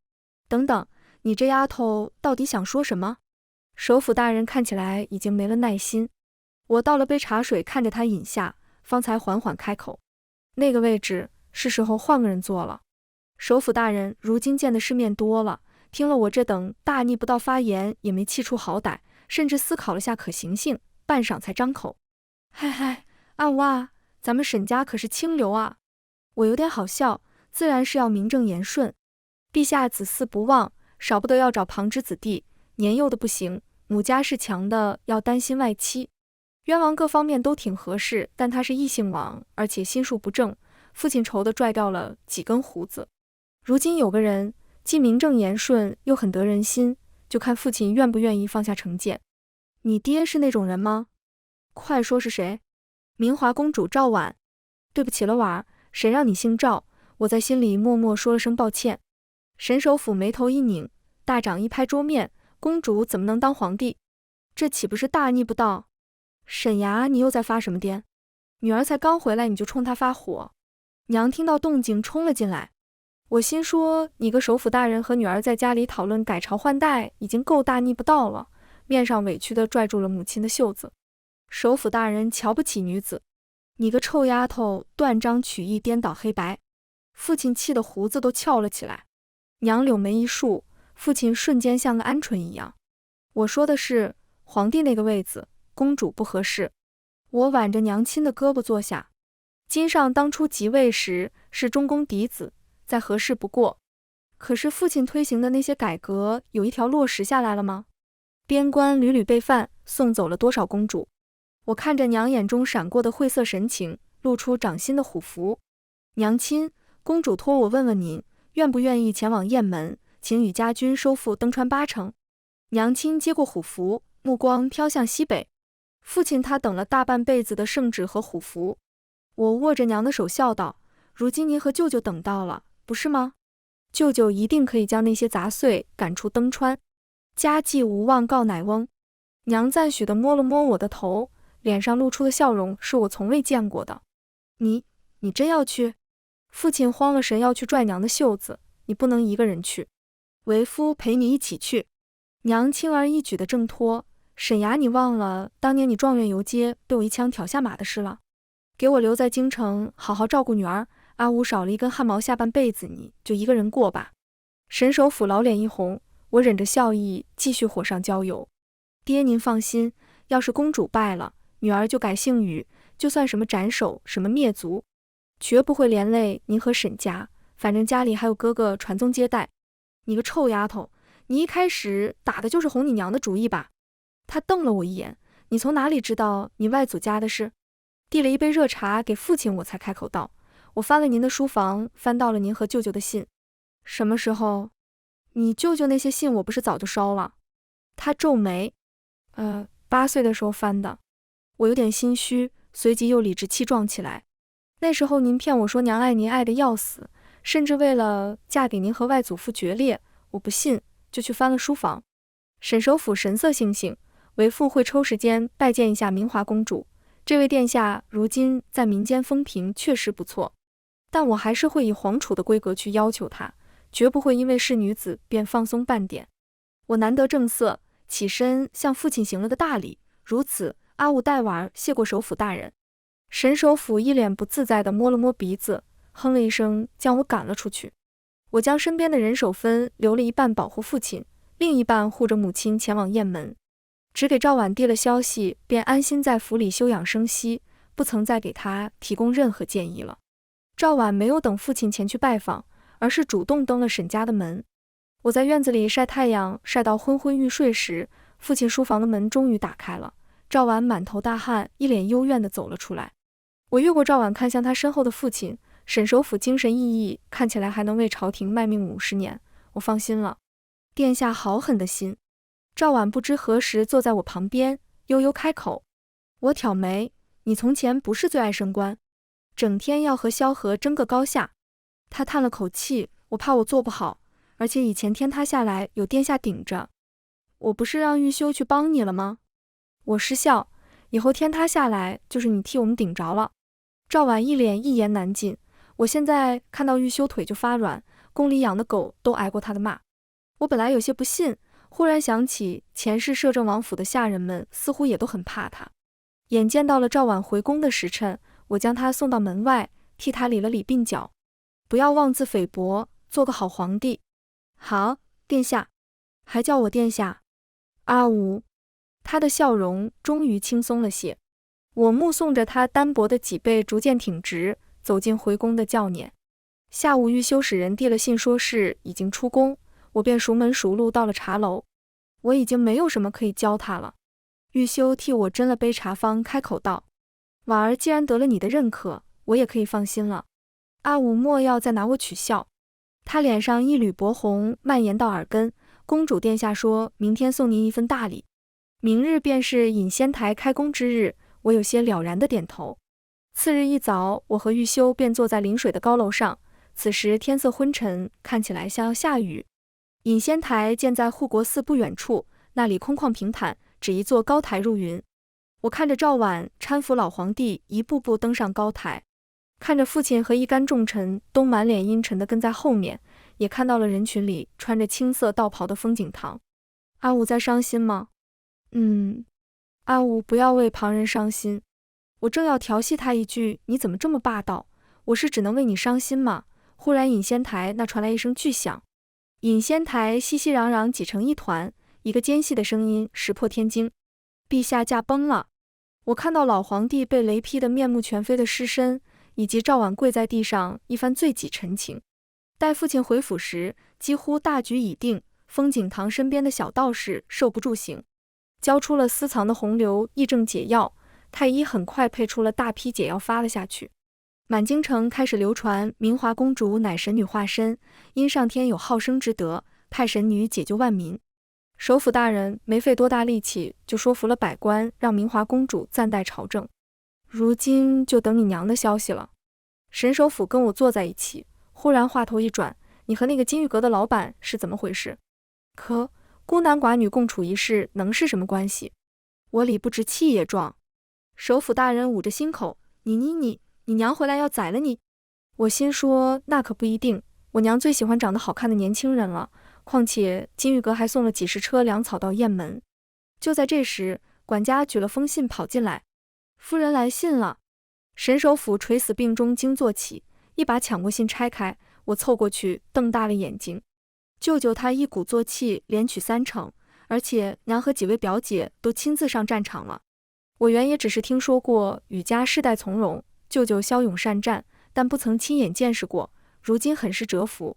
等等，你这丫头到底想说什么？首府大人看起来已经没了耐心。我倒了杯茶水，看着他饮下，方才缓缓开口。那个位置是时候换个人坐了。首府大人如今见的世面多了，听了我这等大逆不道发言，也没气出好歹，甚至思考了下可行性，半晌才张口。嗨嗨，阿吴啊，咱们沈家可是清流啊。我有点好笑，自然是要名正言顺。陛下子嗣不旺，少不得要找旁支子弟，年幼的不行，母家是强的，要担心外戚。渊王各方面都挺合适，但他是异姓王，而且心术不正，父亲愁得拽掉了几根胡子。如今有个人既名正言顺，又很得人心，就看父亲愿不愿意放下成见。你爹是那种人吗？快说是谁？明华公主赵婉。对不起了婉儿，谁让你姓赵？我在心里默默说了声抱歉。沈首府眉头一拧，大掌一拍桌面，公主怎么能当皇帝？这岂不是大逆不道？沈衙，你又在发什么癫？女儿才刚回来你就冲她发火。娘听到动静冲了进来，我心说你个首府大人和女儿在家里讨论改朝换代，已经够大逆不道了，面上委屈地拽住了母亲的袖子。首府大人瞧不起女子，你个臭丫头，断章取义，颠倒黑白。父亲气得胡子都翘了起来。娘柳眉一竖，父亲瞬间像个鹌鹑一样。我说的是皇帝那个位子，公主不合适。我挽着娘亲的胳膊坐下。金上当初即位时是中宫嫡子，再合适不过。可是父亲推行的那些改革，有一条落实下来了吗？边关屡屡被犯，送走了多少公主？我看着娘眼中闪过的晦涩神情，露出掌心的虎符。娘亲，公主托我问问您，愿不愿意前往雁门，请与家君收复登川八城？娘亲接过虎符，目光飘向西北。父亲他等了大半辈子的圣旨和虎符。我握着娘的手笑道，如今您和舅舅等到了，不是吗？舅舅一定可以将那些杂碎赶出登川。家祭无忘告乃翁。娘赞许地摸了摸我的头，脸上露出的笑容是我从未见过的。你真要去？父亲慌了神，要去拽娘的袖子。你不能一个人去，为夫陪你一起去。娘轻而易举地挣脱。沈衙，你忘了当年你状元游街被我一枪挑下马的事了？给我留在京城好好照顾女儿，阿吴少了一根汗毛，下半辈子你就一个人过吧。沈首府老脸一红，我忍着笑意继续火上浇油。爹您放心，要是公主败了，女儿就改姓宇，就算什么斩首什么灭族，绝不会连累您和沈家，反正家里还有哥哥传宗接代。你个臭丫头，你一开始打的就是哄你娘的主意吧？他瞪了我一眼，你从哪里知道你外祖家的事？递了一杯热茶给父亲，我才开口道，我翻了您的书房，翻到了您和舅舅的信。什么时候？你舅舅那些信我不是早就烧了？他皱眉，8岁的时候翻的。我有点心虚，随即又理直气壮起来。那时候您骗我说娘爱您爱得要死，甚至为了嫁给您和外祖父决裂，我不信，就去翻了书房。沈首府神色悻悻，为父会抽时间拜见一下明华公主。这位殿下如今在民间风评确实不错，但我还是会以皇储的规格去要求她，绝不会因为是女子便放松半点。我难得正色，起身向父亲行了个大礼，如此，阿武代婉谢过首府大人。沈首府一脸不自在地摸了摸鼻子，哼了一声，将我赶了出去。我将身边的人手分留了一半保护父亲，另一半护着母亲前往雁门。只给赵婉递了消息，便安心在府里休养生息，不曾再给他提供任何建议了。赵婉没有等父亲前去拜访，而是主动登了沈家的门。我在院子里晒太阳，晒到昏昏欲睡时，父亲书房的门终于打开了。赵婉满头大汗，一脸幽怨地走了出来。我越过赵婉，看向他身后的父亲。沈首府精神奕奕，看起来还能为朝廷卖命50年，我放心了。殿下好狠的心。赵婉不知何时坐在我旁边，悠悠开口。我挑眉，你从前不是最爱升官，整天要和萧何争个高下。他叹了口气，我怕我做不好，而且以前天塌下来有殿下顶着。我不是让玉修去帮你了吗？我失笑，以后天塌下来就是你替我们顶着了。赵婉一脸一言难尽，我现在看到玉修腿就发软，宫里养的狗都挨过他的骂。我本来有些不信，忽然想起前世摄政王府的下人们似乎也都很怕他。眼见到了赵婉回宫的时辰，我将他送到门外，替他理了理鬓角。不要妄自菲薄，做个好皇帝。好，殿下。还叫我殿下？阿武。他的笑容终于轻松了些。我目送着他单薄的脊背逐渐挺直，走进回宫的轿辇。下午御修使人递了信说是已经出宫，我便熟门熟路到了茶楼。我已经没有什么可以教他了。御修替我斟了杯茶方，开口道：婉儿既然得了你的认可，我也可以放心了。阿武莫要再拿我取笑。他脸上一缕薄红蔓延到耳根。公主殿下说明天送您一份大礼。明日便是引仙台开工之日，我有些了然的点头。次日一早，我和玉修便坐在临水的高楼上，此时天色昏沉，看起来像要下雨。引仙台建在护国寺不远处，那里空旷平坦，只一座高台入云。我看着赵婉搀扶老皇帝一步步登上高台，看着父亲和一干重臣都满脸阴沉地跟在后面，也看到了人群里穿着青色道袍的风景堂。阿武在伤心吗？阿武不要为旁人伤心。我正要调戏他一句，你怎么这么霸道？我是只能为你伤心吗？忽然引仙台那传来一声巨响，引仙台熙熙攘攘挤成一团，一个尖细的声音石破天惊：陛下驾崩了！我看到老皇帝被雷劈得面目全非的尸身，以及赵婉跪在地上一番罪己陈情。待父亲回府时，几乎大局已定，风景堂身边的小道士受不住刑，交出了私藏的红瘤益症解药，太医很快配出了大批解药发了下去。满京城开始流传明华公主乃神女化身，因上天有好生之德，派神女解救万民。首辅大人没费多大力气就说服了百官，让明华公主暂代朝政。如今就等你娘的消息了。沈首辅跟我坐在一起，忽然话头一转，你和那个金玉阁的老板是怎么回事？可孤男寡女共处一室能是什么关系？我理不直气也壮。首辅大人捂着心口，你娘回来要宰了你。我心说那可不一定，我娘最喜欢长得好看的年轻人了，况且金玉阁还送了几十车粮草到雁门。就在这时，管家举了封信跑进来，夫人来信了。沈首辅垂死病中惊坐起，一把抢过信拆开，我凑过去瞪大了眼睛。舅舅他一鼓作气连取3城，而且娘和几位表姐都亲自上战场了。我原也只是听说过禹家世代从容，舅舅骁勇善战，但不曾亲眼见识过，如今很是折服。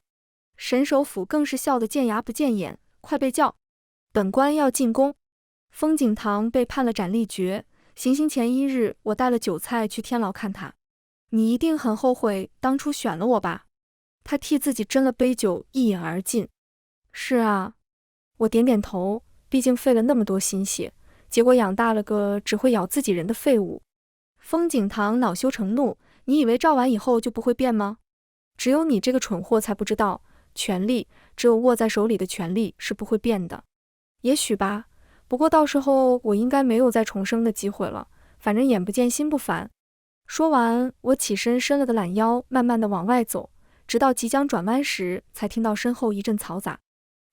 沈首辅更是笑得见牙不见眼，快被叫！本官要进宫。风景堂被判了斩立决，行刑前1日，我带了酒菜去天牢看他。你一定很后悔当初选了我吧？他替自己斟了杯酒，一饮而尽。是啊，我点点头，毕竟费了那么多心血，结果养大了个只会咬自己人的废物。风景堂恼羞成怒，你以为照完以后就不会变吗？只有你这个蠢货才不知道，权力只有握在手里的权力是不会变的。也许吧，不过到时候我应该没有再重生的机会了，反正眼不见心不烦。说完，我起身伸了个懒腰，慢慢的往外走，直到即将转弯时，才听到身后一阵嘈杂。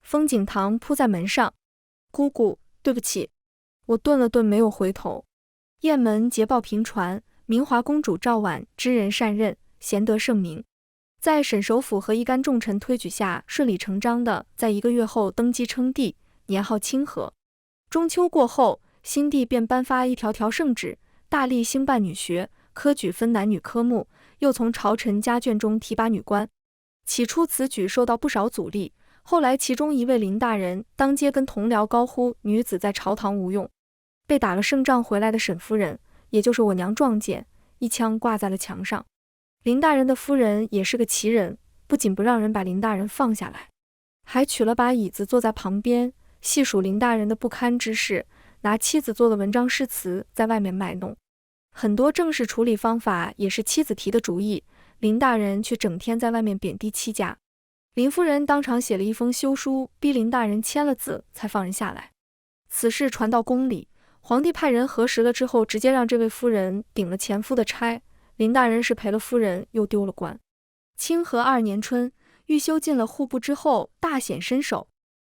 风景堂扑在门上，姑姑，对不起。我顿了顿，没有回头。雁门捷报频传，明华公主赵婉知人善任，贤得盛名，在沈首辅和一干重臣推举下，顺理成章的在1个月后登基称帝，年号清和。中秋过后，新帝便颁发一条条圣旨，大力兴办女学，科举分男女科目，又从朝臣家眷中提拔女官。起初此举受到不少阻力，后来其中一位林大人当街跟同僚高呼女子在朝堂无用，被打了胜仗回来的沈夫人，也就是我娘撞见，一枪挂在了墙上。林大人的夫人也是个奇人，不仅不让人把林大人放下来，还取了把椅子坐在旁边，细数林大人的不堪之事，拿妻子做的文章诗词在外面卖弄。很多正式处理方法也是妻子提的主意，林大人却整天在外面贬低妻家。林夫人当场写了一封休书，逼林大人签了字才放人下来。此事传到宫里，皇帝派人核实了之后，直接让这位夫人顶了前夫的差。林大人是赔了夫人，又丢了官。清和2年春，玉修进了户部之后，大显身手，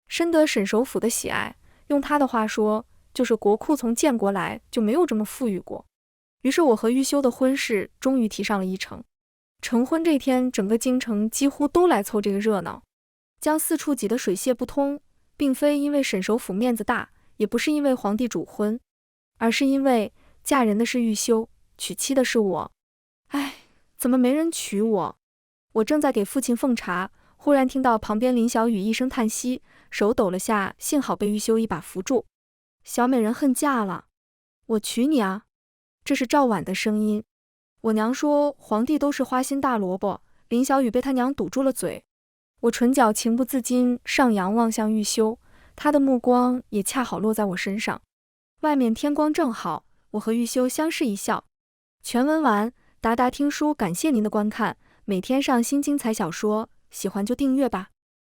深得沈首府的喜爱。用他的话说，就是国库从建国来就没有这么富裕过。于是我和玉修的婚事终于提上了议程。成婚这天，整个京城几乎都来凑这个热闹，将四处挤得水泄不通，并非因为沈首府面子大，也不是因为皇帝主婚，而是因为嫁人的是玉修，娶妻的是我。哎，怎么没人娶我？我正在给父亲奉茶，忽然听到旁边林小雨一声叹息，手抖了下，幸好被玉修一把扶住。小美人恨嫁了，我娶你啊！这是赵婉的声音。我娘说皇帝都是花心大萝卜，林小雨被他娘堵住了嘴。我唇角情不自禁上扬望向玉修，他的目光也恰好落在我身上。外面天光正好，我和玉修相视一笑。全文完，达达听书感谢您的观看，每天上新精彩小说，喜欢就订阅吧。